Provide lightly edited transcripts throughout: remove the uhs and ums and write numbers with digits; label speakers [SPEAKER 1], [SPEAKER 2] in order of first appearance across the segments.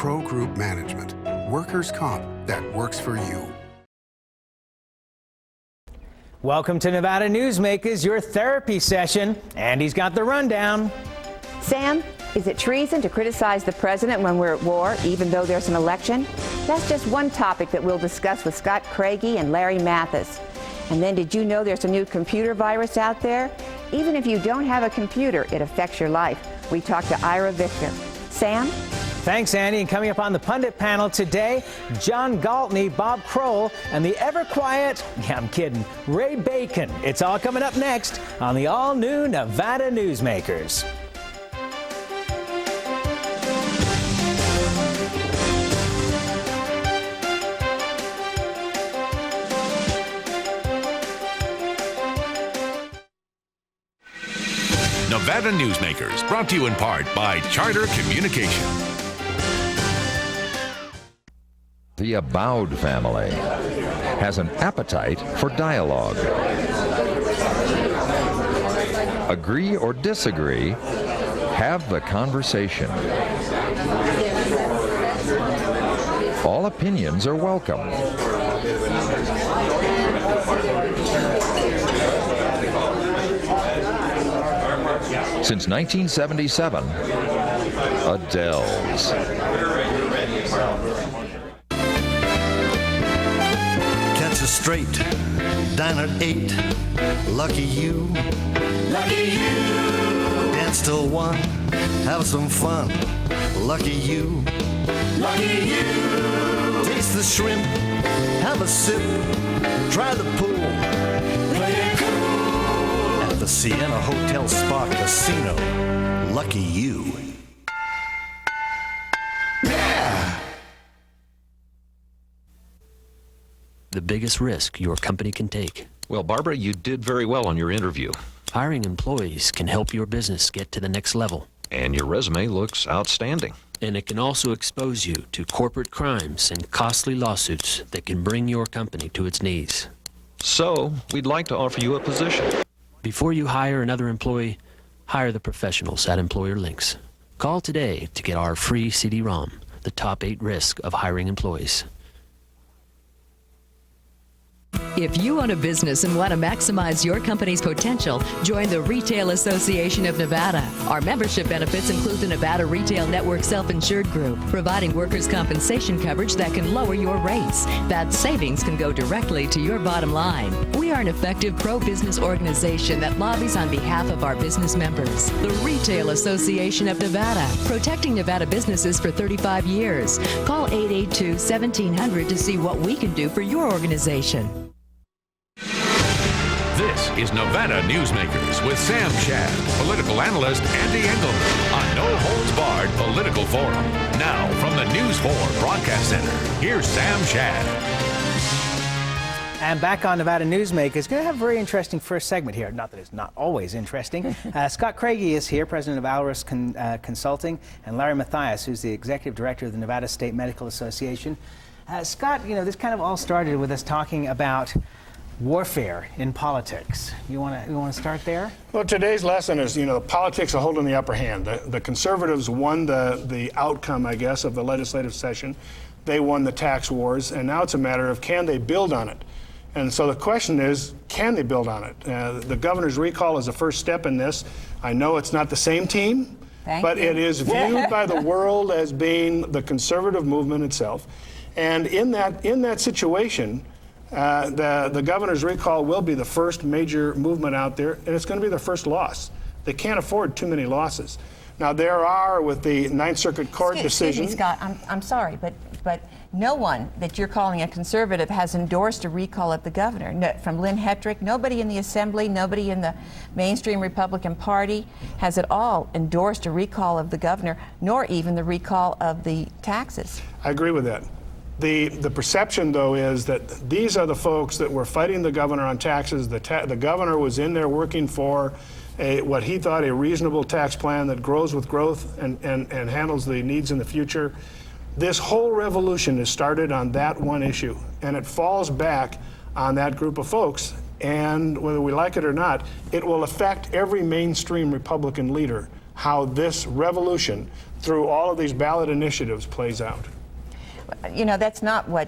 [SPEAKER 1] Pro Group Management. Workers' comp that works for you.
[SPEAKER 2] Welcome to Nevada Newsmakers, your therapy session. Andy's got the rundown.
[SPEAKER 3] Sam, is it treason to criticize the president when we're at war, even though there's an election? That's just one topic that we'll discuss with Scott Craigie and Larry Mathias. And then, did you know there's a new computer virus out there? Even if you don't have a computer, it affects your life. We talked to Ira Victor. Sam?
[SPEAKER 2] Thanks, Andy. And coming up on the Pundit panel today, John Gwaltney, Bob Crowell, and the ever-quiet, yeah, I'm kidding, Ray Bacon. It's all coming up next on the all-new Nevada Newsmakers.
[SPEAKER 4] Nevada Newsmakers, brought to you in part by Charter Communication.
[SPEAKER 5] The Abowed family has an appetite for dialogue. Agree or disagree, have the conversation. All opinions are welcome. Since 1977, Adele's.
[SPEAKER 6] Catch a straight, dine at 8. Lucky you. Lucky you. Dance till 1. Have some fun. Lucky you. Lucky you. Taste the shrimp. Have a sip. Try the pool. Play it cool. At the Sienna Hotel Spa Casino. Lucky you.
[SPEAKER 7] The biggest risk your company can take.
[SPEAKER 8] Well, Barbara, you did very well on your interview.
[SPEAKER 7] Hiring employees can help your business get to the next level.
[SPEAKER 8] And your resume looks outstanding.
[SPEAKER 7] And it can also expose you to corporate crimes and costly lawsuits that can bring your company to its knees.
[SPEAKER 8] So, we'd like to offer you a position.
[SPEAKER 7] Before you hire another employee, hire the professionals at Employer Links. Call today to get our free CD-ROM, The Top 8 Risk of Hiring Employees.
[SPEAKER 9] If you own a business and want to maximize your company's potential, join the Retail Association of Nevada. Our membership benefits include the Nevada Retail Network Self-Insured Group, providing workers' compensation coverage that can lower your rates. That savings can go directly to your bottom line. We are an effective pro-business organization that lobbies on behalf of our business members. The Retail Association of Nevada, protecting Nevada businesses for 35 years. Call 882-1700 to see what we can do for your organization.
[SPEAKER 4] This is Nevada Newsmakers with Sam Shad, political analyst Ande Engleman on No Holds Barred Political Forum. Now, from the News 4 Broadcast Center, here's Sam Shad.
[SPEAKER 2] And back on Nevada Newsmakers, going to have a very interesting first segment here. Not that it's not always interesting. Scott Craigie is here, president of Alrus Consulting, and Larry Mathias, who's the executive director of the Nevada State Medical Association. Scott, you know, this kind of all started with us talking about warfare in politics. You want to start there?
[SPEAKER 10] Well, today's lesson is, you know, politics are holding the upper hand. The conservatives won the outcome, I guess, of the legislative session. They won the tax wars, and now it's a matter of can they build on it? And so the question is, can they build on it? The governor's recall is the first step in this. I know it's not the same team, but it is viewed by the world as being the conservative movement itself. And in that situation, the governor's recall will be the first major movement out there, and it's going to be their first loss. They can't afford too many losses. Now, there are, with the Ninth Circuit Court decision...
[SPEAKER 3] Excuse me, Scott, I'm sorry, but no one that you're calling a conservative has endorsed a recall of the governor. No, from Lynn Hetrick, nobody in the Assembly, nobody in the mainstream Republican Party has at all endorsed a recall of the governor, nor even the recall of the taxes.
[SPEAKER 10] I agree with that. The perception, though, is that these are the folks that were fighting the governor on taxes. The governor was in there working for what he thought a reasonable tax plan that grows with growth and handles the needs in the future. This whole revolution is started on that one issue, and it falls back on that group of folks. And whether we like it or not, it will affect every mainstream Republican leader, how this revolution through all of these ballot initiatives plays out.
[SPEAKER 3] You know, that's not what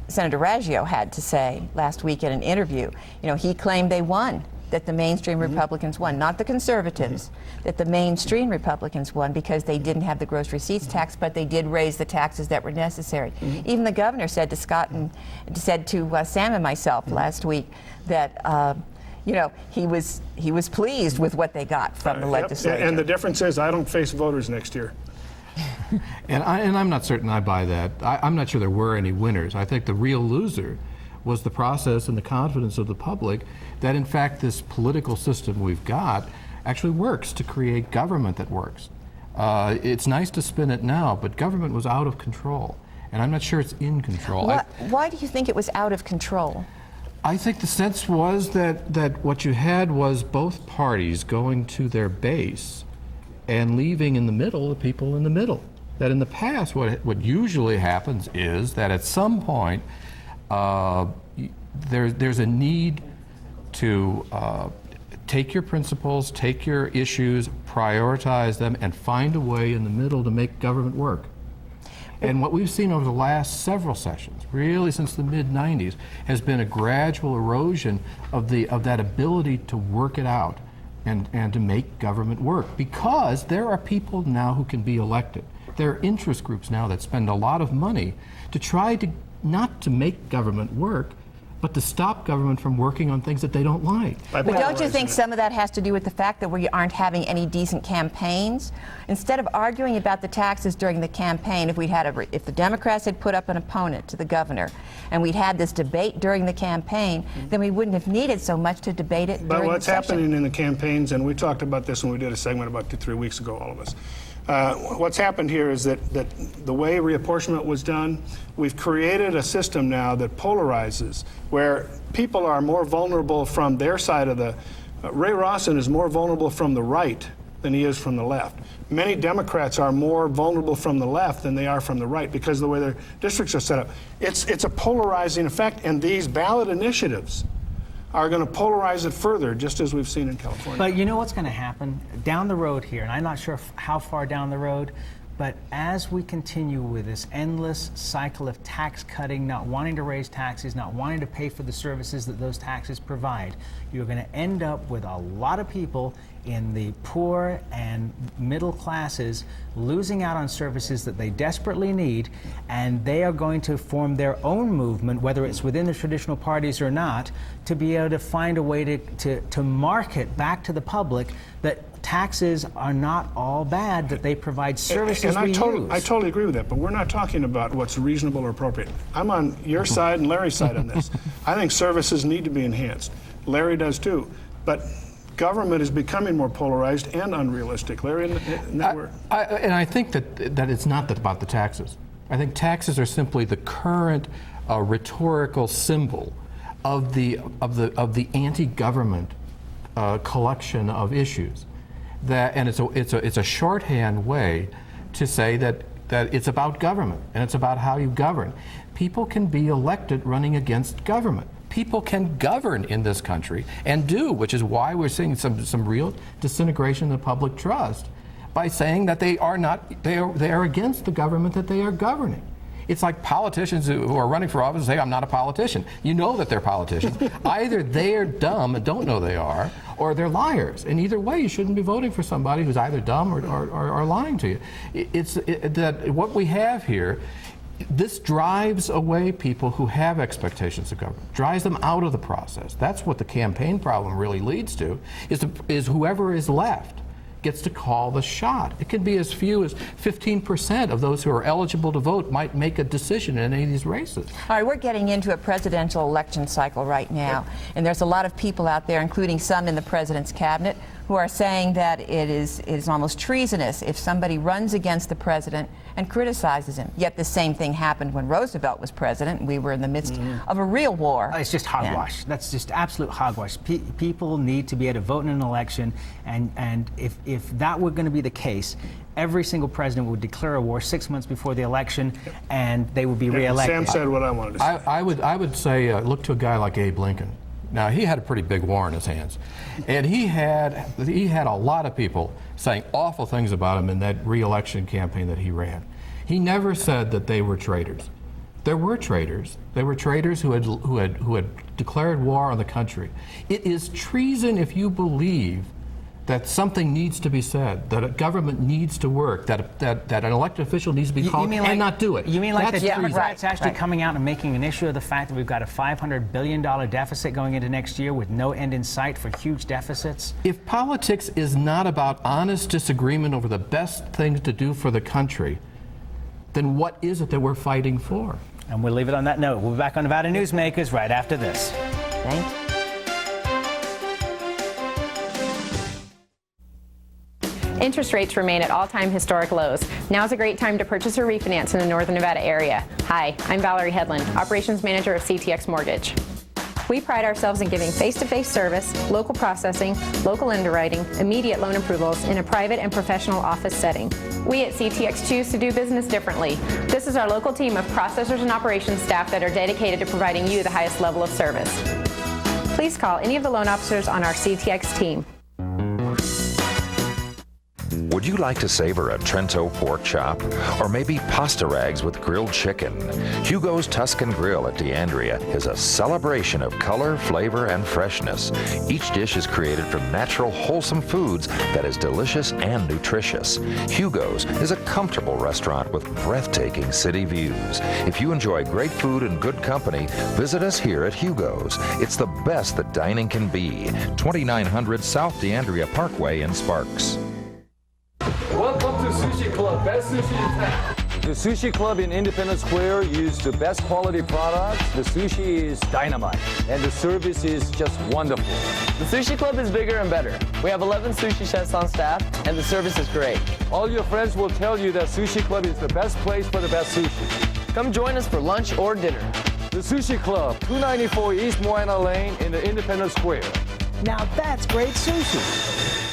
[SPEAKER 3] Senator Raggio had to say last week in an interview. You know, he claimed they won, that the mainstream Republicans won, not the conservatives, that the mainstream Republicans won because they didn't have the gross receipts tax, but they did raise the taxes that were necessary. Even the governor said to Scott and said to Sam and myself last week that you know, he was pleased with what they got from the legislature.
[SPEAKER 10] And the difference is I don't face voters next year.
[SPEAKER 11] And I'm not certain I buy that. I'm not sure there were any winners. I think the real loser was the process and the confidence of the public that in fact this political system we've got actually works to create government that works. It's nice to spin it now, but government was out of control. And I'm not sure it's in control.
[SPEAKER 3] Why do you think it was out of control?
[SPEAKER 11] I think the sense was that what you had was both parties going to their base and leaving in the middle the people in the middle. That in the past, what usually happens is that at some point there's a need to take your principles, take your issues, prioritize them, and find a way in the middle to make government work. And what we've seen over the last several sessions, really since the mid-90s, has been a gradual erosion of that ability to work it out and to make government work, because there are people now who can be elected. There are interest groups now that spend a lot of money to try to not to make government work, but to stop government from working on things that they don't like.
[SPEAKER 3] But don't you think some of that has to do with the fact that we aren't having any decent campaigns? Instead of arguing about the taxes during the campaign, if the Democrats had put up an opponent to the governor and we'd had this debate during the campaign, then we wouldn't have needed so much to debate it during the session.
[SPEAKER 10] But what's happening in the campaigns, and we talked about this when we did a segment about 2-3 weeks ago, all of us. What's happened here is that the way reapportionment was done, we've created a system now that polarizes, where people are more vulnerable from their side of the... Ray Rawson is more vulnerable from the right than he is from the left. Many Democrats are more vulnerable from the left than they are from the right because of the way their districts are set up. It's a polarizing effect, and these ballot initiatives are going to polarize it further, just as we've seen in California.
[SPEAKER 2] But you know what's going to happen down the road here, and I'm not sure how far down the road, but as we continue with this endless cycle of tax cutting, not wanting to raise taxes, not wanting to pay for the services that those taxes provide, you're going to end up with a lot of people in the poor and middle classes losing out on services that they desperately need, and they are going to form their own movement, whether it's within the traditional parties or not, to be able to find a way to market back to the public that taxes are not all bad, that they provide services
[SPEAKER 10] and
[SPEAKER 2] we use.
[SPEAKER 10] I totally agree with that, but we're not talking about what's reasonable or appropriate. I'm on your side and Larry's side on this. I think services need to be enhanced. Larry does too. But government is becoming more polarized and unrealistic. Larry,
[SPEAKER 11] I think that it's not about the taxes. I think taxes are simply the current rhetorical symbol of the anti-government collection of issues. And it's a shorthand way to say that it's about government and it's about how you govern. People can be elected running against government. People can govern in this country and do, which is why we're seeing some real disintegration of public trust by saying that they are against the government that they are governing. It's like politicians who are running for office say, I'm not a politician. You know that they're politicians. Either they're dumb and don't know they are, or they're liars. And either way, you shouldn't be voting for somebody who's either dumb or lying to you. What we have here, this drives away people who have expectations of government, drives them out of the process. That's what the campaign problem really leads to, is whoever is left gets to call the shot. It can be as few as 15% of those who are eligible to vote might make a decision in any of these races.
[SPEAKER 3] All right, we're getting into a presidential election cycle right now, and there's a lot of people out there, including some in the president's cabinet, who are saying that it is almost treasonous if somebody runs against the president and criticizes him. Yet the same thing happened when Roosevelt was president, and we were in the midst of a real war.
[SPEAKER 2] It's just hogwash. Yeah. That's just absolute hogwash. People need to be able to vote in an election, and if that were going to be the case, every single president would declare a war 6 months before the election, and they would be reelected.
[SPEAKER 10] Sam said what I wanted to say.
[SPEAKER 11] I would say look to a guy like Abe Lincoln. Now, he had a pretty big war in his hands. And he had a lot of people saying awful things about him in that re-election campaign that he ran. He never said that they were traitors. There were traitors. There were traitors who had declared war on the country. It is treason if you believe that something needs to be said, that a government needs to work, that an elected official needs to be called and not do it.
[SPEAKER 2] You mean like
[SPEAKER 11] That's
[SPEAKER 2] the
[SPEAKER 11] treason.
[SPEAKER 2] Democrats actually coming out and making an issue of the fact that we've got a $500 billion deficit going into next year with no end in sight for huge deficits?
[SPEAKER 11] If politics is not about honest disagreement over the best things to do for the country, then what is it that we're fighting for?
[SPEAKER 2] And we'll leave it on that note. We'll be back on Nevada Newsmakers right after this.
[SPEAKER 3] Thank you.
[SPEAKER 12] Interest rates remain at all-time historic lows. Now's a great time to purchase or refinance in the Northern Nevada area. Hi, I'm Valerie Hedlund, Operations Manager of CTX Mortgage. We pride ourselves in giving face-to-face service, local processing, local underwriting, immediate loan approvals in a private and professional office setting. We at CTX choose to do business differently. This is our local team of processors and operations staff that are dedicated to providing you the highest level of service. Please call any of the loan officers on our CTX team.
[SPEAKER 5] Would you like to savor a Trento pork chop? Or maybe pasta rags with grilled chicken? Hugo's Tuscan Grill at DeAndrea is a celebration of color, flavor, and freshness. Each dish is created from natural, wholesome foods that is delicious and nutritious. Hugo's is a comfortable restaurant with breathtaking city views. If you enjoy great food and good company, visit us here at Hugo's. It's the best that dining can be. 2900 South DeAndrea Parkway in Sparks.
[SPEAKER 13] Welcome to Sushi Club, best sushi in town. The Sushi Club in Independence Square uses the best quality products. The sushi is dynamite, and the service is just wonderful.
[SPEAKER 14] The Sushi Club is bigger and better. We have 11 sushi chefs on staff, and the service is great.
[SPEAKER 13] All your friends will tell you that Sushi Club is the best place for the best sushi.
[SPEAKER 14] Come join us for lunch or dinner.
[SPEAKER 13] The Sushi Club, 294 East Moana Lane in the Independence Square.
[SPEAKER 2] Now that's great sushi.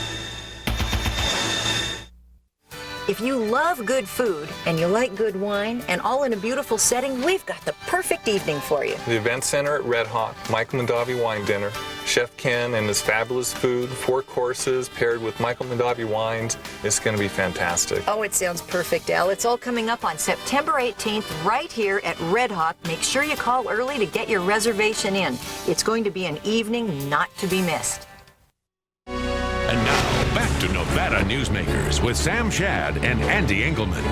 [SPEAKER 15] If you love good food and you like good wine and all in a beautiful setting, we've got the perfect evening for you.
[SPEAKER 16] The Event Center at Red Hawk, Michael Mondavi Wine Dinner. Chef Ken and his fabulous food, 4 courses paired with Michael Mondavi wines. It's going to be fantastic.
[SPEAKER 15] Oh, it sounds perfect, Al. It's all coming up on September 18th right here at Red Hawk. Make sure you call early to get your reservation in. It's going to be an evening not to be missed.
[SPEAKER 4] And now, back to Nevada Newsmakers with Sam Shad and Ande Engleman.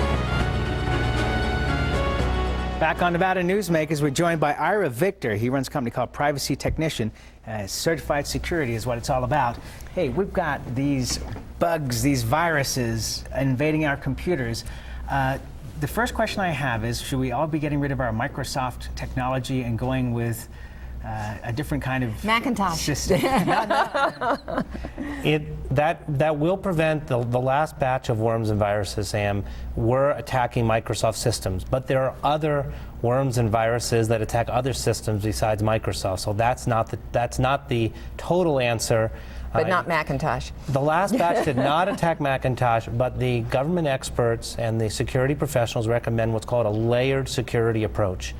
[SPEAKER 2] Back on Nevada Newsmakers, we're joined by Ira Victor. He runs a company called Privacy Technician. Certified security is what it's all about. Hey, we've got these bugs, these viruses invading our computers. The first question I have is, should we all be getting rid of our Microsoft technology and going with a different kind of
[SPEAKER 3] Macintosh
[SPEAKER 2] system?
[SPEAKER 17] That will prevent the last batch of worms and viruses, Sam, were attacking Microsoft systems. But there are other worms and viruses that attack other systems besides Microsoft. So that's not the total answer.
[SPEAKER 3] But not Macintosh.
[SPEAKER 17] The last batch did not attack Macintosh, but the government experts and the security professionals recommend what's called a layered security approach.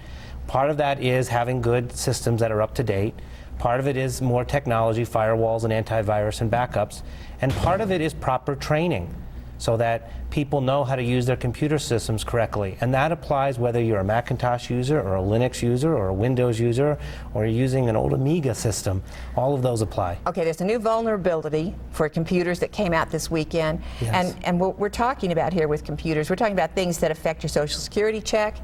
[SPEAKER 17] Part of that is having good systems that are up to date. Part of it is more technology, firewalls and antivirus and backups. And part of it is proper training so that people know how to use their computer systems correctly. And that applies whether you're a Macintosh user or a Linux user or a Windows user or you're using an old Amiga system. All of those apply.
[SPEAKER 3] Okay, there's a new vulnerability for computers that came out this weekend.
[SPEAKER 17] Yes.
[SPEAKER 3] And what we're talking about here with computers, we're talking about things that affect your Social Security check,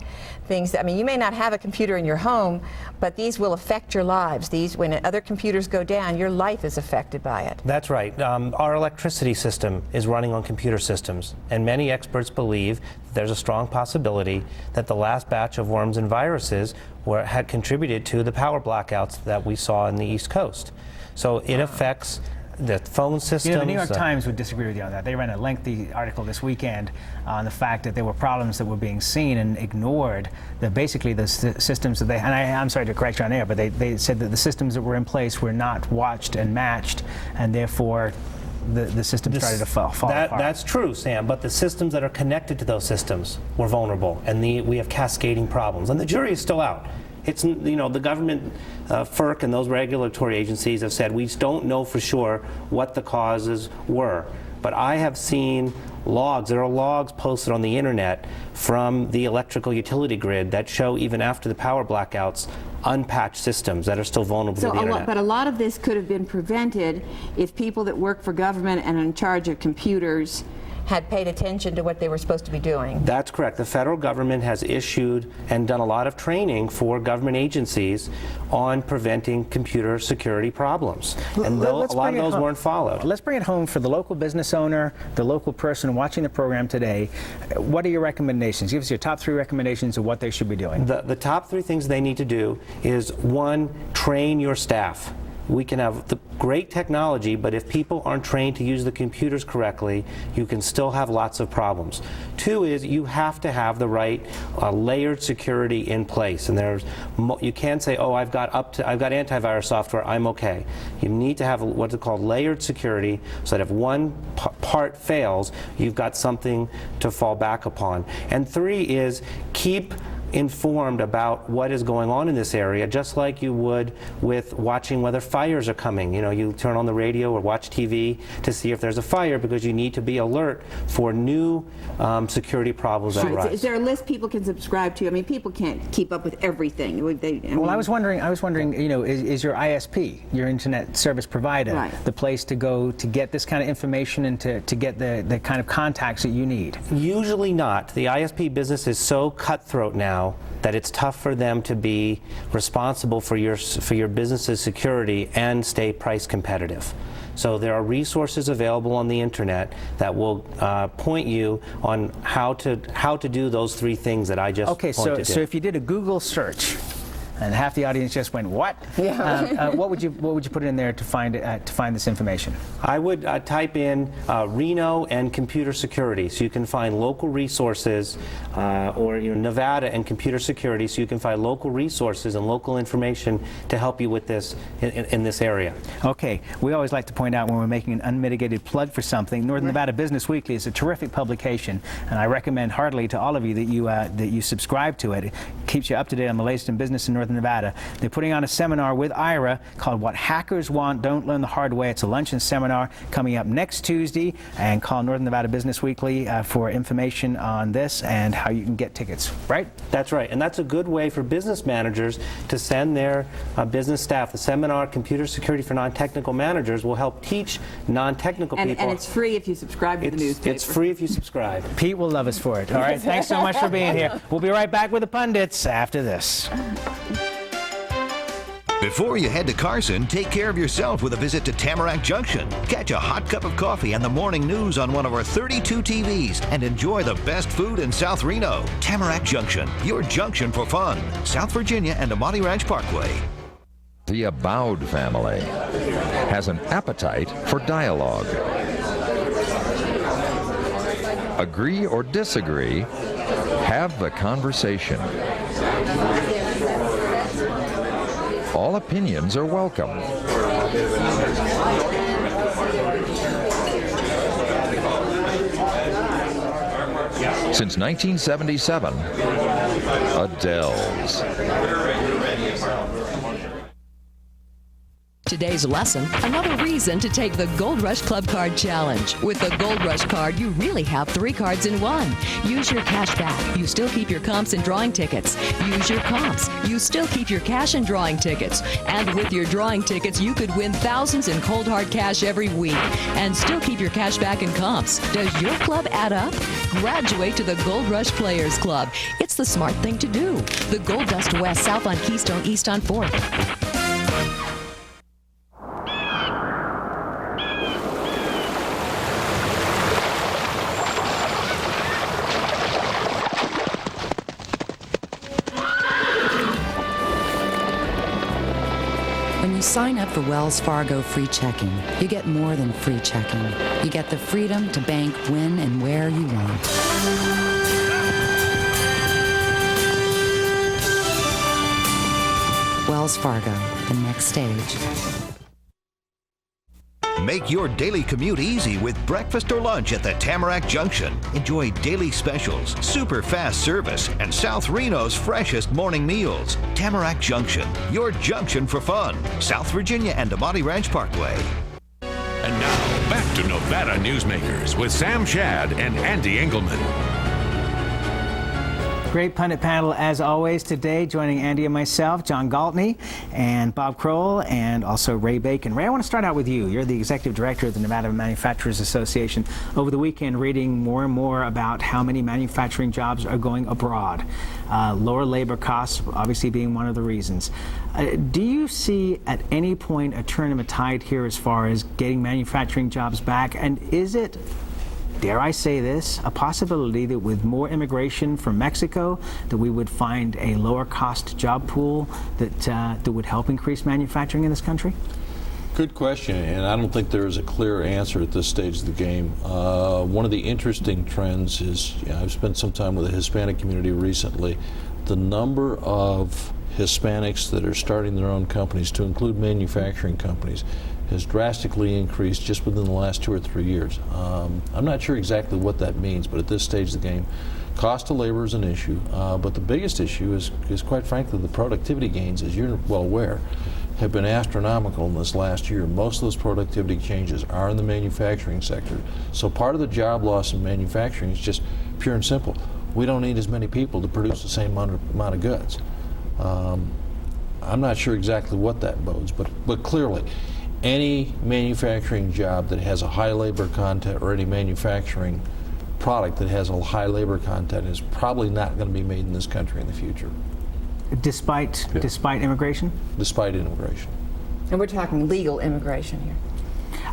[SPEAKER 3] things that, I mean, you may not have a computer in your home, but these will affect your lives. These, when other computers go down, your life is affected by it.
[SPEAKER 17] That's right. Our electricity system is running on computer systems, and many experts believe that there's a strong possibility that the last batch of worms and viruses had contributed to the power blackouts that we saw in the East Coast. So it affects the phone systems.
[SPEAKER 2] You know, the New York Times would disagree with you on that. They ran a lengthy article this weekend on the fact that there were problems that were being seen and ignored. That basically the systems that I'm sorry to correct you on air, but they said that the systems that were in place were not watched and matched, and therefore the system started to fall apart.
[SPEAKER 17] That's true, Sam, but the systems that are connected to those systems were vulnerable, and we have cascading problems. And the jury is still out. It's, you know, the government, FERC and those regulatory agencies have said we don't know for sure what the causes were. But I have seen logs, there are logs posted on the internet from the electrical utility grid that show even after the power blackouts, unpatched systems that are still vulnerable to the internet.
[SPEAKER 3] But a lot of this could have been prevented if people that work for government and are in charge of computers had paid attention to what they were supposed to be doing.
[SPEAKER 17] That's correct. The federal government has issued and done a lot of training for government agencies on preventing computer security problems. And a lot of those weren't followed.
[SPEAKER 2] Let's bring it home for the local business owner, the local person watching the program today. What are your recommendations? Give us your top 3 recommendations of what they should be doing.
[SPEAKER 17] The top 3 things they need to do is, 1, train your staff. We can have the great technology, but if people aren't trained to use the computers correctly, you can still have lots of problems. 2 is you have to have the right layered security in place. And you can't say, oh, I've got antivirus software, I'm okay. You need to have what's called layered security, so that if one part fails, you've got something to fall back upon. And 3 is keep informed about what is going on in this area, just like you would with watching whether fires are coming. You know, you turn on the radio or watch TV to see if there's a fire, because you need to be alert for new security problems that arise.
[SPEAKER 3] Is there a list people can subscribe to? I mean, people can't keep up with everything.
[SPEAKER 2] Well, I was wondering, you know, is your ISP, your internet service provider, the place to go to get this kind of information and to get the kind of contacts that you need?
[SPEAKER 17] Usually not. The ISP business is so cutthroat now that it's tough for them to be responsible for your business's security and stay price competitive. So there are resources available on the internet that will point you on how to do those 3 things that I just pointed to.
[SPEAKER 2] Okay, so if you did a Google search, and half the audience just went, "What?" Yeah. What would you put in there to find this information?
[SPEAKER 17] I would type in Reno and computer security, so you can find local resources, or Nevada and computer security, so you can find local resources and local information to help you with this in this area.
[SPEAKER 2] Okay, we always like to point out when we're making an unmitigated plug for something. Northern Nevada Business Weekly is a terrific publication, and I recommend heartily to all of you that you subscribe to it. It keeps you up to date on the latest in business in Northern Nevada. They're putting on a seminar with Ira called What Hackers Want, Don't Learn the Hard Way. It's a luncheon seminar coming up next Tuesday, and call Northern Nevada Business Weekly for information on this and how you can get tickets, right?
[SPEAKER 17] That's right, and that's a good way for business managers to send their business staff. The seminar, Computer Security for Non-Technical Managers, will help teach non-technical people.
[SPEAKER 3] And it's free if you subscribe to the newspaper.
[SPEAKER 17] It's free if you subscribe.
[SPEAKER 2] Pete will love us for it. All right, thanks so much for being here. We'll be right back with the Pundits after this.
[SPEAKER 18] Before you head to Carson, take care of yourself with a visit to Tamarack Junction. Catch a hot cup of coffee and the morning news on one of our 32 TVs and enjoy the best food in South Reno. Tamarack Junction, your junction for fun. South Virginia and Amati Ranch Parkway.
[SPEAKER 5] The Abowd family has an appetite for dialogue. Agree or disagree, have the conversation. All opinions are welcome. Since 1977, Adele's.
[SPEAKER 9] Today's lesson, another reason to take the Gold Rush Club Card Challenge. With the Gold Rush card, you really have 3 cards in one. Use your cash back. You still keep your comps and drawing tickets. Use your comps. You still keep your cash and drawing tickets. And with your drawing tickets, you could win thousands in cold hard cash every week. And still keep your cash back and comps. Does your club add up? Graduate to the Gold Rush Players Club. It's the smart thing to do. The Gold Dust West, south on Keystone, east on 4th.
[SPEAKER 19] When you sign up for Wells Fargo free checking, you get more than free checking. You get the freedom to bank when and where you want. Wells Fargo, the next stage.
[SPEAKER 18] Make your daily commute easy with breakfast or lunch at the Tamarack Junction. Enjoy daily specials, super fast service, and South Reno's freshest morning meals. Tamarack Junction, your junction for fun. South Virginia and Amati Ranch Parkway.
[SPEAKER 4] And now, back to Nevada Newsmakers with Sam Shad and Ande Engleman.
[SPEAKER 2] Great pundit panel as always today, joining Ande and myself, John Gwaltney and Bob Crowell, and also Ray Bacon. Ray, I want to start out with you. You're the executive director of the Nevada Manufacturers Association. Over the weekend, reading more and more about how many manufacturing jobs are going abroad. Lower labor costs obviously being one of the reasons. Do you see at any point a turn of a tide here as far as getting manufacturing jobs back? And is it, dare I say this, a possibility that with more immigration from Mexico, that we would find a lower cost job pool that would help increase manufacturing in this country?
[SPEAKER 20] Good question, and I don't think there is a clear answer at this stage of the game. One of the interesting trends is, I've spent some time with the Hispanic community recently. The number of Hispanics that are starting their own companies, to include manufacturing companies, has drastically increased just within the last 2 or 3 years. I'm not sure exactly what that means, but at this stage of the game, cost of labor is an issue, but the biggest issue is quite frankly the productivity gains, as you're well aware, have been astronomical in this last year. Most of those productivity changes are in the manufacturing sector. So part of the job loss in manufacturing is just pure and simple. We don't need as many people to produce the same amount of goods. I'm not sure exactly what that bodes, but clearly, any manufacturing job that has a high labor content, or any manufacturing product that has a high labor content, is probably not going to be made in this country in the future.
[SPEAKER 2] Despite immigration?
[SPEAKER 20] Despite immigration.
[SPEAKER 3] And we're talking legal immigration here.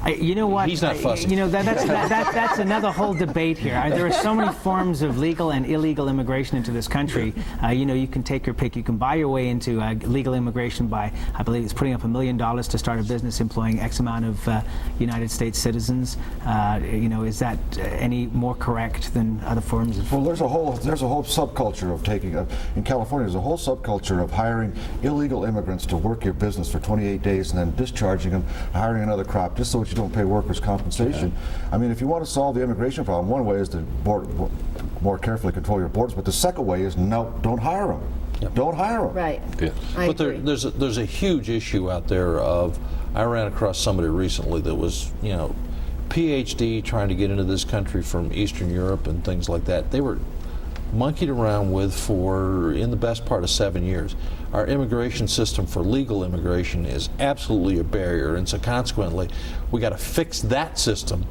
[SPEAKER 2] You know what?
[SPEAKER 20] He's not fussy.
[SPEAKER 2] You know, that's another whole debate here. There are so many forms of legal and illegal immigration into this country. You know, you can take your pick. You can buy your way into legal immigration by, I believe it's putting up $1 million to start a business employing X amount of United States citizens. You know, is that any more correct than other forms of?
[SPEAKER 21] Well, there's a whole subculture of taking in California. There's a whole subculture of hiring illegal immigrants to work your business for 28 days and then discharging them, hiring another crop just so that you don't pay workers' compensation. I mean, if you want to solve the immigration problem, one way is to more carefully control your borders, but the second way is no, don't hire them. Yep. Don't hire them.
[SPEAKER 3] Right.
[SPEAKER 20] Yeah. But there's a huge issue out there of, I ran across somebody recently that was, you know, PhD trying to get into this country from Eastern Europe and things like that. They were monkeyed around with for, in the best part of 7 years. Our immigration system for legal immigration is absolutely a barrier, and so consequently, we got to fix that system,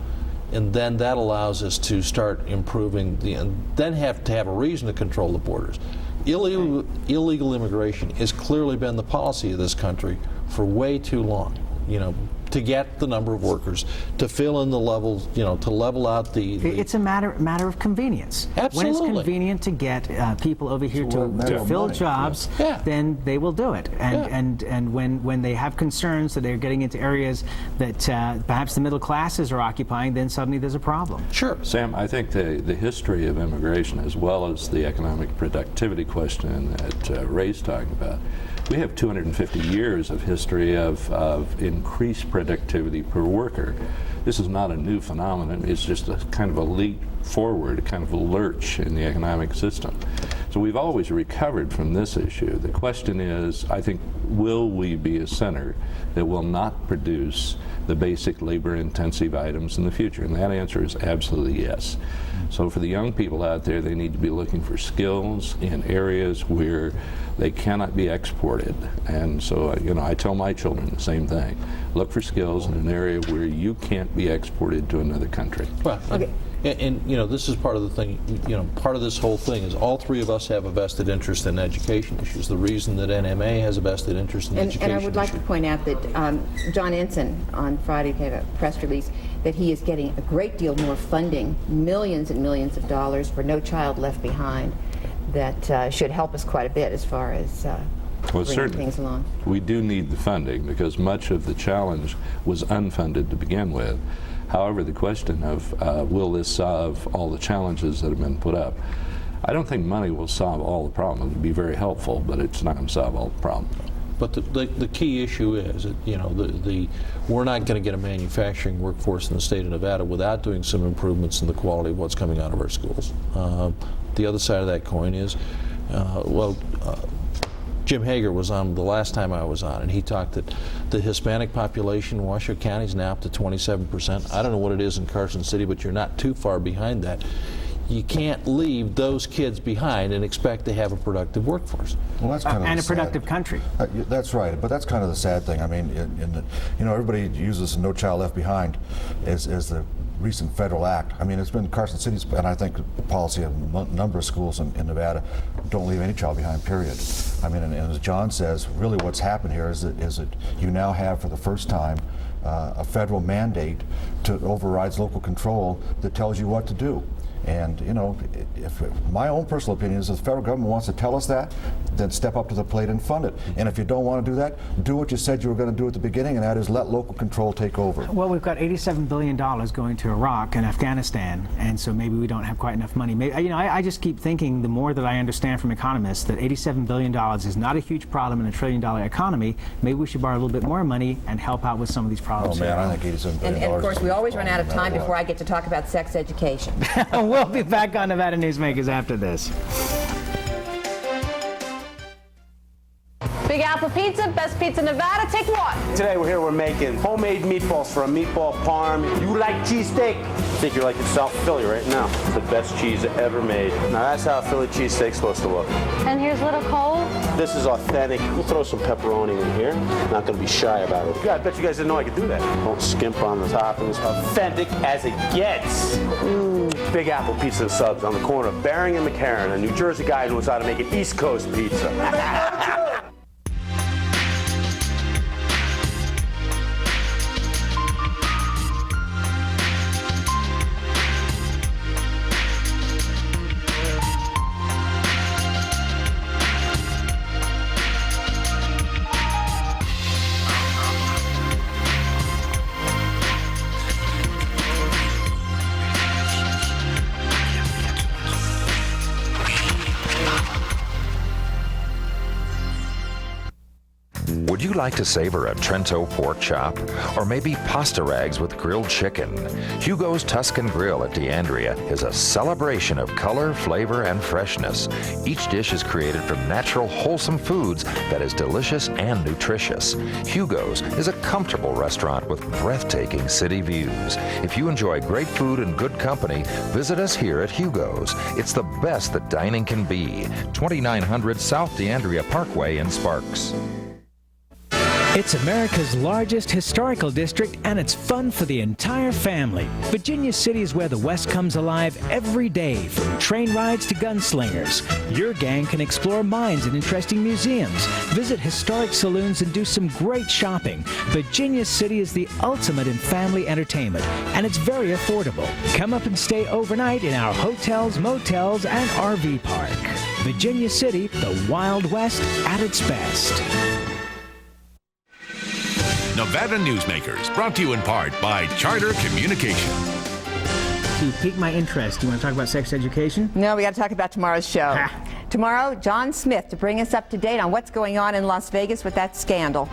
[SPEAKER 20] and then that allows us to start improving and then have to have a reason to control the borders. Illegal immigration has clearly been the policy of this country for way too long. You know, to get the number of workers, to fill in the levels, you know, to level out the
[SPEAKER 2] It's a matter of convenience.
[SPEAKER 20] Absolutely.
[SPEAKER 2] When it's convenient to get people over here to fill jobs, then they will do it. And when they have concerns that they're getting into areas that perhaps the middle classes are occupying, then suddenly there's a problem.
[SPEAKER 20] Sure.
[SPEAKER 22] Sam, I think the history of immigration, as well as the economic productivity question that Ray's talking about, we have 250 years of history of increased productivity per worker. This is not a new phenomenon. It's just a kind of a leap forward, a kind of a lurch in the economic system. So we've always recovered from this issue. The question is, I think, will we be a center that will not produce the basic labor-intensive items in the future? And that answer is absolutely yes. So for the young people out there, they need to be looking for skills in areas where they cannot be exported. And so, you know, I tell my children the same thing. Look for skills in an area where you can't be exported to another country.
[SPEAKER 20] Well, and you know, this is part of the thing, you know, part of this whole thing is all three of us have a vested interest in education issues. The reason that NMA has a vested interest in education
[SPEAKER 3] And I would like to point out that John Ensign on Friday gave a press release that he is getting a great deal more funding, millions and millions of dollars for No Child Left Behind, that should help us quite a bit as far as bringing things along.
[SPEAKER 22] We do need the funding because much of the challenge was unfunded to begin with. However, the question of will this solve all the challenges that have been put up? I don't think money will solve all the problems. It would be very helpful, but it's not going to solve all the problems.
[SPEAKER 20] But the key issue is that, you know, we're not going to get a manufacturing workforce in the state of Nevada without doing some improvements in the quality of what's coming out of our schools. The other side of that coin is, Jim Hager was on the last time I was on, and he talked that the Hispanic population in Washoe County is now up to 27%. I don't know what it is in Carson City, but you're not too far behind that. You can't leave those kids behind and expect to have a productive workforce.
[SPEAKER 21] Well, that's kind of
[SPEAKER 2] and a productive country.
[SPEAKER 21] That's right, but that's kind of the sad thing. I mean, you know, everybody uses No Child Left Behind as the recent federal act. I mean, it's been Carson City's, and I think the policy of a number of schools in Nevada, don't leave any child behind, period. I mean, and as John says, really what's happened here is that you now have for the first time a federal mandate to overrides local control that tells you what to do. And, you know, my own personal opinion is if the federal government wants to tell us that, then step up to the plate and fund it. And if you don't want to do that, do what you said you were going to do at the beginning, and that is let local control take over.
[SPEAKER 2] Well, we've got $87 billion going to Iraq and Afghanistan, and so maybe we don't have quite enough money. Maybe, you know, I just keep thinking, the more that I understand from economists, that $87 billion is not a huge problem in a $1 trillion economy. Maybe we should borrow a little bit more money and help out with some of these problems.
[SPEAKER 21] Oh, man, I think $87 billion.
[SPEAKER 3] And of course, we always run out of time before I get to talk about sex education.
[SPEAKER 2] We'll be back on Nevada Newsmakers after this.
[SPEAKER 1] Big Apple Pizza, best pizza in Nevada. Take one.
[SPEAKER 6] Today we're making homemade meatballs for a meatball parm. You like cheesesteak? I think you're like in South Philly right now. It's the best cheese ever made. Now that's how a Philly cheesesteak's supposed to look.
[SPEAKER 1] And here's little Cole.
[SPEAKER 6] This is authentic. We'll throw some pepperoni in here. Not going to be shy about it. I bet you guys didn't know I could do that. Don't skimp on the toppings. Authentic as it gets. Big Apple Pizza and Subs on the corner of Bering and McCarran. A New Jersey guy knows how to make an East Coast pizza.
[SPEAKER 5] Would you like to savor a Trento pork chop? Or maybe pasta rags with grilled chicken? Hugo's Tuscan Grill at DeAndrea is a celebration of color, flavor, and freshness. Each dish is created from natural, wholesome foods that is delicious and nutritious. Hugo's is a comfortable restaurant with breathtaking city views. If you enjoy great food and good company, visit us here at Hugo's. It's the best that dining can be. 2900 South DeAndrea Parkway in Sparks.
[SPEAKER 2] It's America's largest historical district, and it's fun for the entire family. Virginia City is where the West comes alive every day, from train rides to gunslingers. Your gang can explore mines and interesting museums, visit historic saloons, and do some great shopping. Virginia City is the ultimate in family entertainment, and it's very affordable. Come up and stay overnight in our hotels, motels, and RV park. Virginia City, the Wild West at its best.
[SPEAKER 4] Nevada Newsmakers, brought to you in part by Charter Communication.
[SPEAKER 2] You piqued my interest. Do you want to talk about sex education?
[SPEAKER 3] No, we got to talk about tomorrow's show. Tomorrow, John Smith to bring us up to date on what's going on in Las Vegas with that scandal.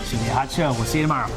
[SPEAKER 2] Should be a hot show. We'll see you tomorrow.